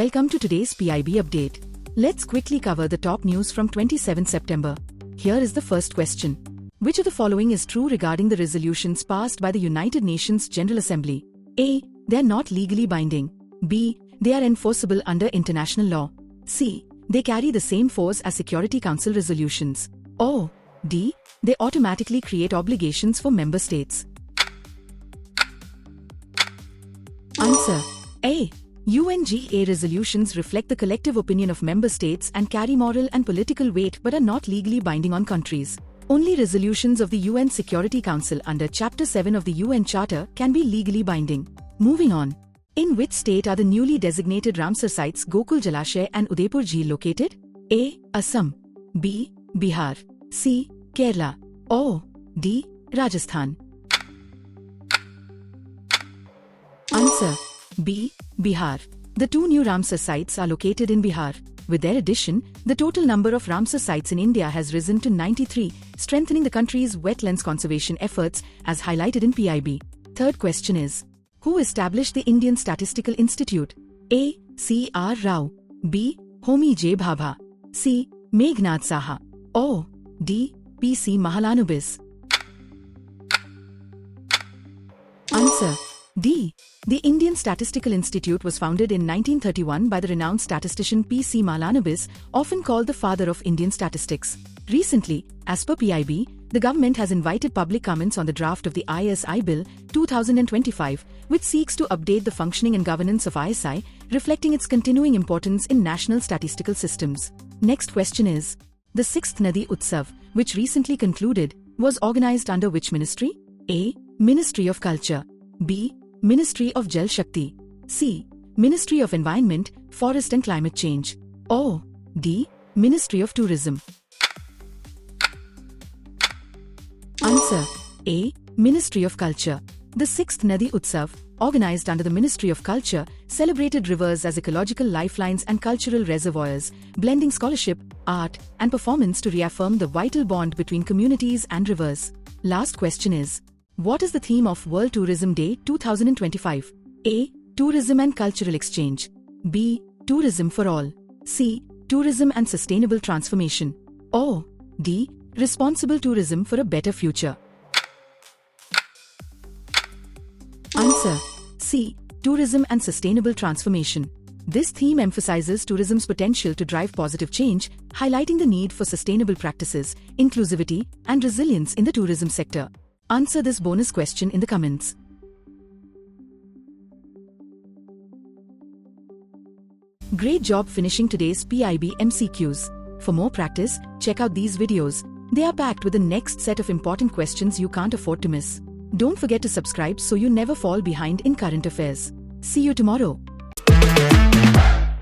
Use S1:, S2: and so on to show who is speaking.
S1: Welcome to today's PIB update. Let's quickly cover the top news from 27 September. Here is the first question. Which of the following is true regarding the resolutions passed by the United Nations General Assembly? A. They are not legally binding. B. They are enforceable under international law. C. They carry the same force as Security Council resolutions. Or D. They automatically create obligations for member states. Answer A. UNGA resolutions reflect the collective opinion of member states and carry moral and political weight but are not legally binding on countries. Only resolutions of the UN Security Council under Chapter 7 of the UN Charter can be legally binding. Moving on. In which state are the newly designated Ramsar sites Gokul Jalashay and Udaipur Jheel located? A. Assam. B. Bihar. C. Kerala. Or D. Rajasthan. Answer B. Bihar. The two new Ramsar sites are located in Bihar. With their addition, the total number of Ramsar sites in India has risen to 93, strengthening the country's wetlands conservation efforts as highlighted in PIB. Third question is, who established the Indian Statistical Institute? A. C. R. Rao. B. Homi J. Bhabha. C. Meghnad Saha. Or D. P. C. Mahalanobis. Answer D. The Indian Statistical Institute was founded in 1931 by the renowned statistician P. C. Mahalanobis, often called the father of Indian statistics. Recently, as per PIB, the government has invited public comments on the draft of the ISI Bill 2025, which seeks to update the functioning and governance of ISI, reflecting its continuing importance in national statistical systems. Next question is, the 6th Nadi Utsav, which recently concluded, was organized under which ministry? A. Ministry of Culture. B. Ministry of Jal Shakti. C. Ministry of Environment, Forest and Climate Change. Or D. Ministry of Tourism. Answer A. Ministry of Culture. The 6th Nadi Utsav, organized under the Ministry of Culture, celebrated rivers as ecological lifelines and cultural reservoirs, blending scholarship, art, and performance to reaffirm the vital bond between communities and rivers. Last question is, what is the theme of World Tourism Day 2025? A. Tourism and Cultural Exchange. B. Tourism for All. C. Tourism and Sustainable Transformation. Or D. Responsible Tourism for a Better Future. Answer C. Tourism and Sustainable Transformation. This theme emphasizes tourism's potential to drive positive change, highlighting the need for sustainable practices, inclusivity, and resilience in the tourism sector. Answer this bonus question in the comments. Great job finishing today's PIB MCQs. For more practice, check out these videos. They are packed with the next set of important questions you can't afford to miss. Don't forget to subscribe so you never fall behind in current affairs. See you tomorrow.